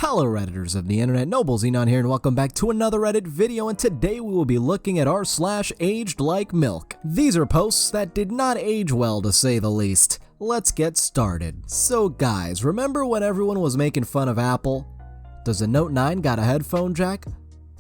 Hello Redditors of the internet, Nobel Xenon here and welcome back to another Reddit video, and today we will be looking at r/AgedLikeMilk. These are posts that did not age well, to say the least. Let's get started. So guys, remember when everyone was making fun of Apple? Does the Note 9 got a headphone jack?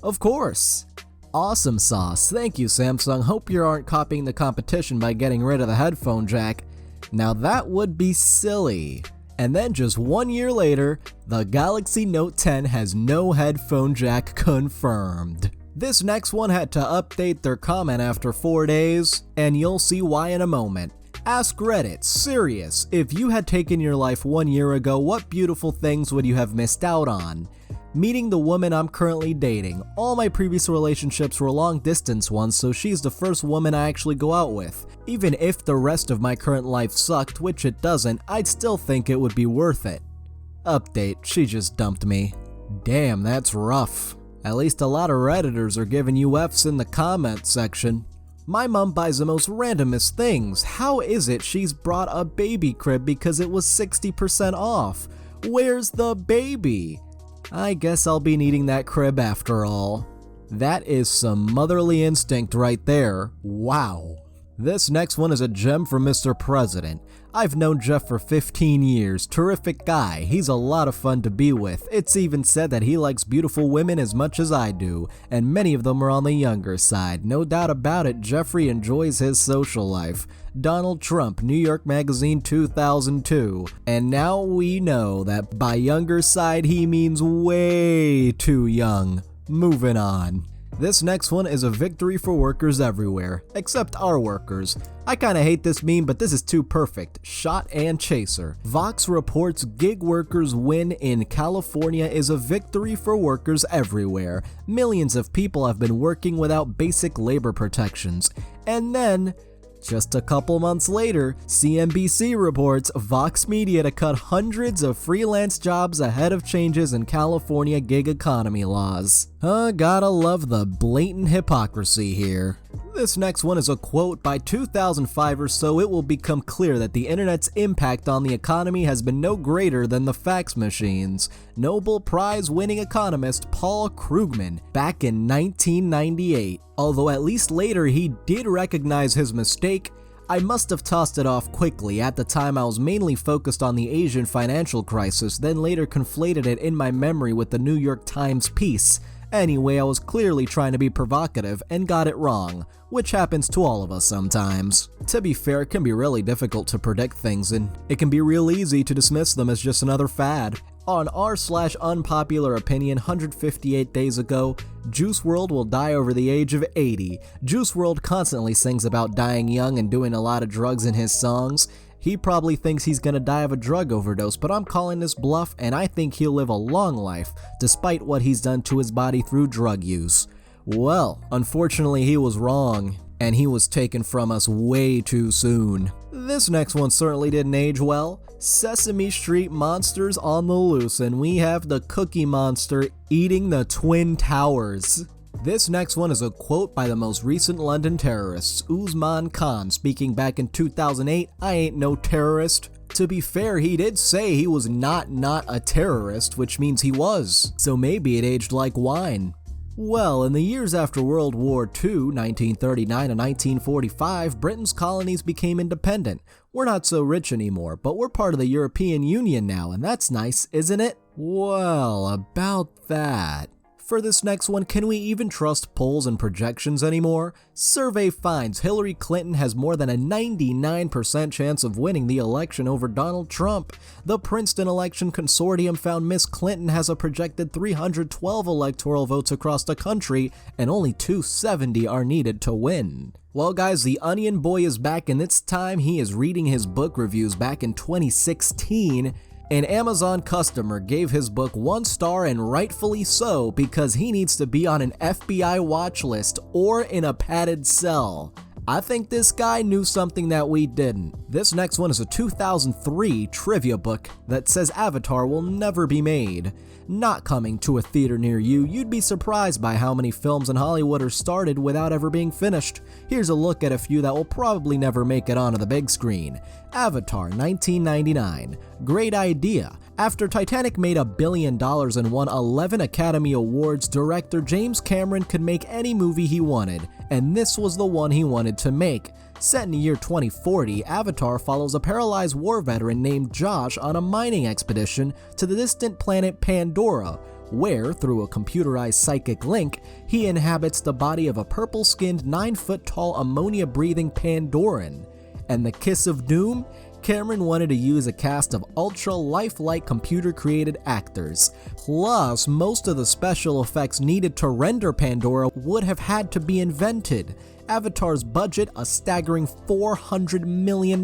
Of course. Awesome sauce. Thank you, Samsung. Hope you aren't copying the competition by getting rid of the headphone jack. Now that would be silly. And then just 1 year later, the Galaxy Note 10 has no headphone jack confirmed. This next one had to update their comment after 4 days, and you'll see why in a moment. Ask Reddit, serious, if you had taken your life 1 year ago, what beautiful things would you have missed out on? Meeting the woman I'm currently dating. All my previous relationships were long distance ones, so she's the first woman I actually go out with. Even if the rest of my current life sucked, which it doesn't, I'd still think it would be worth it. Update, she just dumped me. Damn, that's rough. At least a lot of Redditors are giving you F's in the comment section. My mom buys the most randomest things. How is it she's brought a baby crib because it was 60% off? Where's the baby? I guess I'll be needing that crib after all. That is some motherly instinct right there. Wow. This next one is a gem from Mr. President. I've known Jeff for 15 years. Terrific guy. He's a lot of fun to be with. It's even said that he likes beautiful women as much as I do, and many of them are on the younger side. No doubt about it, Jeffrey enjoys his social life. Donald Trump, New York Magazine 2002. And now we know that by younger side he means way too young. Moving on. This next one is a victory for workers everywhere, except our workers. I kinda hate this meme, but this is too perfect. Shot and chaser. Vox reports gig workers win in California is a victory for workers everywhere. Millions of people have been working without basic labor protections. And then, just a couple months later, CNBC reports Vox Media to cut hundreds of freelance jobs ahead of changes in California gig economy laws. Gotta love the blatant hypocrisy here. This next one is a quote. By 2005 or so, it will become clear that the internet's impact on the economy has been no greater than the fax machines. Nobel Prize winning economist Paul Krugman, back in 1998. Although at least later he did recognize his mistake, I must have tossed it off quickly. At the time I was mainly focused on the Asian financial crisis, then later conflated it in my memory with the New York Times piece. Anyway, I was clearly trying to be provocative and got it wrong, which happens to all of us sometimes. To be fair, it can be really difficult to predict things, and it can be real easy to dismiss them as just another fad. On r/unpopular opinion, 158 days ago, Juice WRLD will die over the age of 80. Juice WRLD constantly sings about dying young and doing a lot of drugs in his songs. He probably thinks he's gonna die of a drug overdose, but I'm calling this bluff, and I think he'll live a long life, despite what he's done to his body through drug use. Well, unfortunately he was wrong, and he was taken from us way too soon. This next one certainly didn't age well. Sesame Street monsters on the loose, and we have the Cookie Monster eating the Twin Towers. This next one is a quote by the most recent London terrorists, Usman Khan, speaking back in 2008, "I ain't no terrorist." To be fair, he did say he was not a terrorist, which means he was, so maybe it aged like wine. Well, in the years after World War II, 1939 and 1945, Britain's colonies became independent. We're not so rich anymore, but we're part of the European Union now, and that's nice, isn't it? Well, about that. For this next one, can we even trust polls and projections anymore? Survey finds Hillary Clinton has more than a 99% chance of winning the election over Donald Trump. The Princeton Election Consortium found Miss Clinton has a projected 312 electoral votes across the country, and only 270 are needed to win. Well guys, the Onion boy is back, and this time he is reading his book reviews back in 2016. An Amazon customer gave his book 1 star, and rightfully so, because he needs to be on an FBI watch list or in a padded cell. I think this guy knew something that we didn't. This next one is a 2003 trivia book that says Avatar will never be made. Not coming to a theater near you, you'd be surprised by how many films in Hollywood are started without ever being finished. Here's a look at a few that will probably never make it onto the big screen. Avatar 1999. Great idea. After Titanic made $1 billion and won 11 Academy Awards, director James Cameron could make any movie he wanted, and this was the one he wanted to make. Set in the year 2040, Avatar follows a paralyzed war veteran named Josh on a mining expedition to the distant planet Pandora, where, through a computerized psychic link, he inhabits the body of a purple-skinned 9-foot-tall ammonia-breathing Pandoran. And the kiss of doom? Cameron wanted to use a cast of ultra-lifelike computer-created actors. Plus, most of the special effects needed to render Pandora would have had to be invented. Avatar's budget, a staggering $400 million.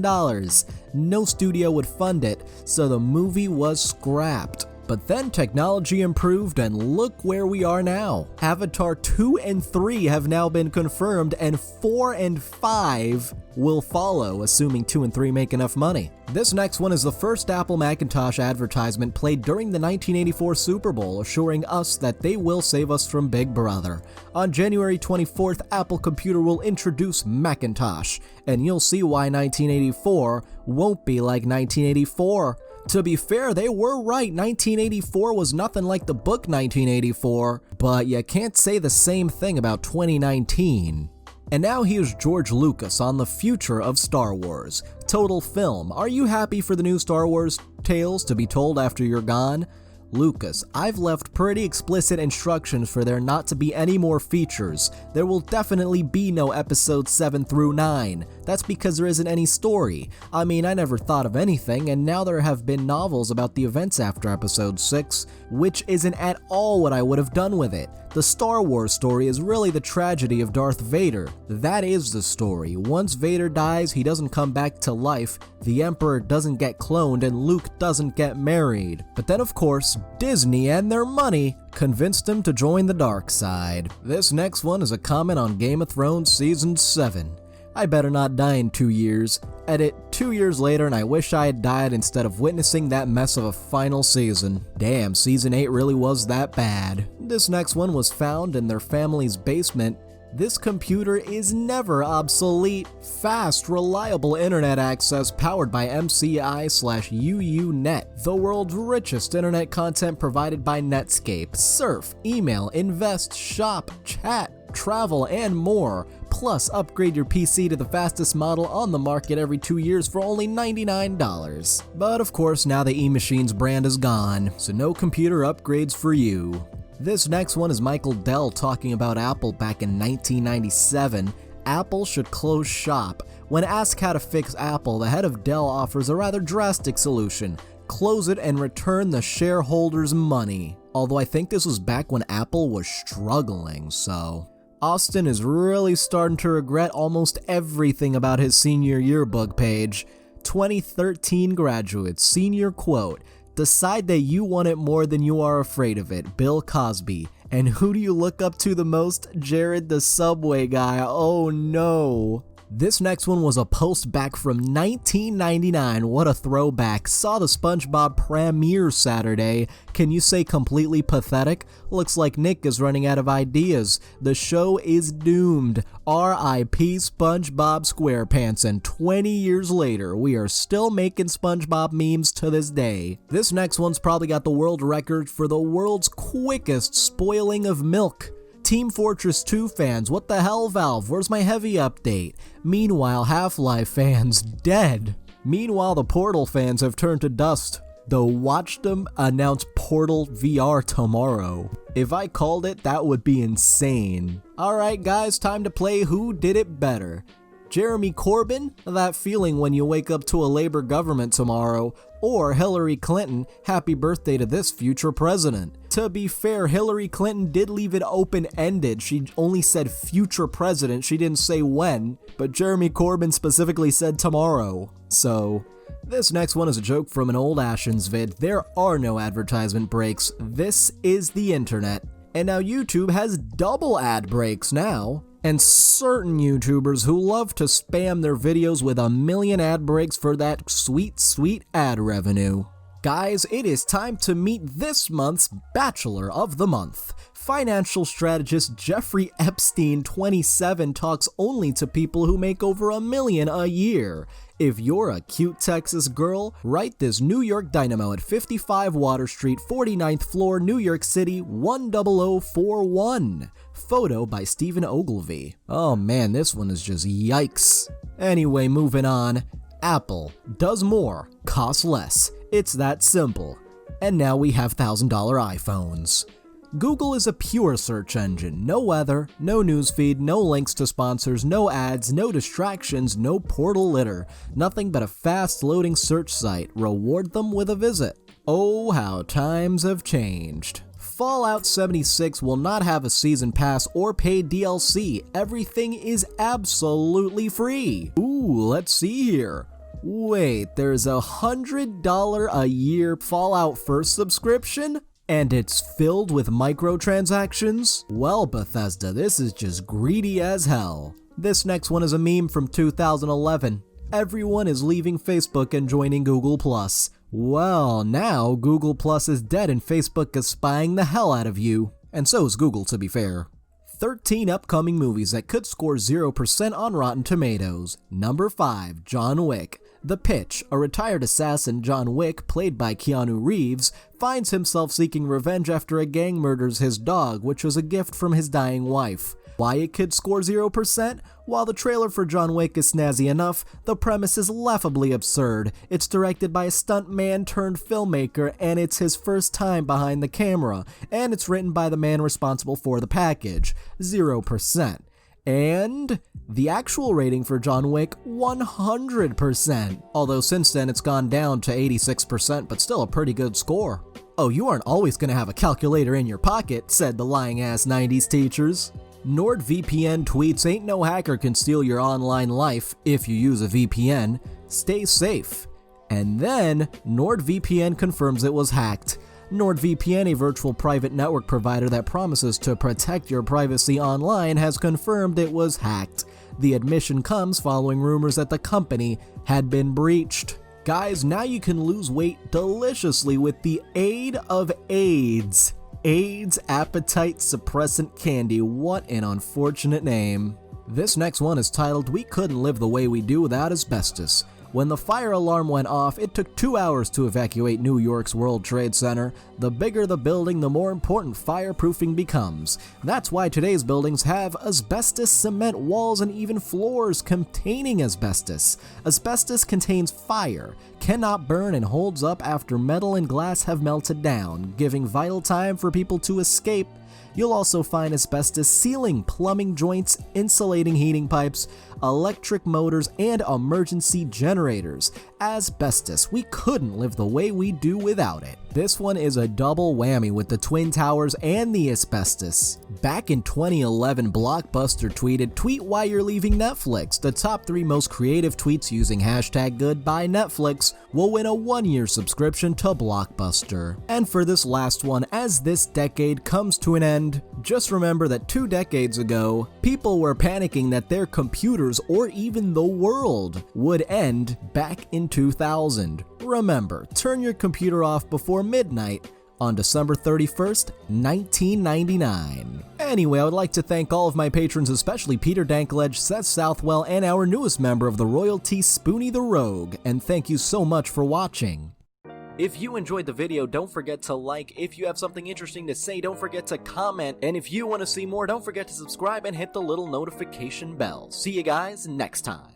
No studio would fund it, so the movie was scrapped. But then technology improved and look where we are now. Avatar 2 and 3 have now been confirmed and 4 and 5 will follow, assuming 2 and 3 make enough money. This next one is the first Apple Macintosh advertisement played during the 1984 Super Bowl, assuring us that they will save us from Big Brother. On January 24th, Apple Computer will introduce Macintosh, and you'll see why 1984 won't be like 1984. To be fair, they were right, 1984 was nothing like the book 1984, but you can't say the same thing about 2019. And now here's George Lucas on the future of Star Wars. Total film. Are you happy for the new Star Wars tales to be told after you're gone? Lucas, I've left pretty explicit instructions for there not to be any more features. There will definitely be no episodes 7 through 9. That's because there isn't any story. I mean, I never thought of anything, and now there have been novels about the events after episode 6, which isn't at all what I would have done with it. The Star Wars story is really the tragedy of Darth Vader. That is the story. Once Vader dies, he doesn't come back to life, the Emperor doesn't get cloned, and Luke doesn't get married. But then of course, Disney and their money convinced him to join the dark side. This next one is a comment on Game of Thrones Season 7. I better not die in 2 years. Edit, 2 years later and I wish I had died instead of witnessing that mess of a final season. Damn, Season 8 really was that bad. This next one was found in their family's basement. This computer is never obsolete. Fast, reliable internet access powered by MCI/UUNet. The world's richest internet content provided by Netscape. Surf, email, invest, shop, chat, travel, and more. Plus, upgrade your PC to the fastest model on the market every 2 years for only $99. But of course, now the eMachines brand is gone, so no computer upgrades for you. This next one is Michael Dell talking about Apple back in 1997. Apple should close shop. When asked how to fix Apple, the head of Dell offers a rather drastic solution. Close it and return the shareholders' money. Although I think this was back when Apple was struggling, so... Austin is really starting to regret almost everything about his senior yearbook page. 2013 graduates, senior quote, "Decide that you want it more than you are afraid of it, Bill Cosby. And who do you look up to the most? Jared the Subway guy, oh no." This next one was a post back from 1999, what a throwback. Saw the SpongeBob premiere Saturday. Can you say completely pathetic? Looks like Nick is running out of ideas. The show is doomed. R.I.P. SpongeBob SquarePants, and 20 years later, we are still making SpongeBob memes to this day. This next one's probably got the world record for the world's quickest spoiling of milk. Team Fortress 2 fans, what the hell, Valve? Where's my heavy update? Meanwhile, Half-Life fans, dead. Meanwhile, the Portal fans have turned to dust. The Watchdom announced Portal VR tomorrow. If I called it, that would be insane. Alright guys, time to play Who Did It Better. Jeremy Corbyn? That feeling when you wake up to a Labor government tomorrow. Or Hillary Clinton? Happy birthday to this future president. To be fair, Hillary Clinton did leave it open-ended. She only said future president, she didn't say when. But Jeremy Corbyn specifically said tomorrow. So... This next one is a joke from an old Ashens vid. There are no advertisement breaks. This is the internet. And now YouTube has double ad breaks now. and certain YouTubers who love to spam their videos with a million ad breaks for that sweet, sweet ad revenue. Guys, it is time to meet this month's Bachelor of the Month. Financial strategist Jeffrey Epstein, 27, talks only to people who make over $1 million a year. If you're a cute Texas girl, write this New York dynamo at 55 Water Street, 49th floor, New York City, 10041. Photo by Stephen Ogilvy. Oh man, this one is just yikes. Anyway, moving on. Apple does more, costs less. It's that simple. And now we have $1,000 iPhones. Google is a pure search engine. No weather, no newsfeed, no links to sponsors, no ads, no distractions, no portal litter. Nothing but a fast-loading search site. Reward them with a visit. Oh, how times have changed. Fallout 76 will not have a season pass or paid DLC. Everything is absolutely free. Ooh, let's see here. Wait, there's a $100 a year Fallout First subscription? And it's filled with microtransactions? Well, Bethesda, this is just greedy as hell. This next one is a meme from 2011. Everyone is leaving Facebook and joining Google+. Well, now Google Plus is dead and Facebook is spying the hell out of you. And so is Google, to be fair. 13 upcoming movies that could score 0% on Rotten Tomatoes. Number 5, John Wick. The pitch: a retired assassin, John Wick, played by Keanu Reeves, finds himself seeking revenge after a gang murders his dog, which was a gift from his dying wife. Why it could score 0%? While the trailer for John Wick is snazzy enough, the premise is laughably absurd. It's directed by a stuntman turned filmmaker, and it's his first time behind the camera, and it's written by the man responsible for the package. 0%. And the actual rating for John Wick, 100%. Although since then it's gone down to 86%, but still a pretty good score. Oh, you aren't always gonna have a calculator in your pocket, said the lying-ass 90s teachers. NordVPN tweets, ain't no hacker can steal your online life if you use a VPN. Stay safe. And then, NordVPN confirms it was hacked. NordVPN, a virtual private network provider that promises to protect your privacy online, has confirmed it was hacked. The admission comes following rumors that the company had been breached. Guys, now you can lose weight deliciously with the aid of AIDS. AIDS Appetite Suppressant Candy, what an unfortunate name. This next one is titled, We Couldn't Live the Way We Do Without Asbestos. When the fire alarm went off, it took 2 hours to evacuate New York's World Trade Center. The bigger the building, the more important fireproofing becomes. That's why today's buildings have asbestos cement walls and even floors containing asbestos. Asbestos contains fire, cannot burn, and holds up after metal and glass have melted down, giving vital time for people to escape. You'll also find asbestos sealing plumbing joints, insulating heating pipes, electric motors, and emergency generators. Asbestos, we couldn't live the way we do without it. This one is a double whammy with the Twin Towers and the asbestos. Back in 2011, Blockbuster tweeted, tweet why you're leaving Netflix. The top 3 most creative tweets using hashtag Goodbye Netflix will win a 1-year subscription to Blockbuster. And for this last one, as this decade comes to an end, just remember that 2 decades ago, people were panicking that their computers or even the world would end back in 2000. Remember, turn your computer off before midnight on December 31st, 1999. Anyway, I would like to thank all of my patrons, especially Peter Danklage, Seth Southwell, and our newest member of the royalty, Spoonie the Rogue, and thank you so much for watching. If you enjoyed the video, don't forget to like. If you have something interesting to say, don't forget to comment. And if you want to see more, don't forget to subscribe and hit the little notification bell. See you guys next time.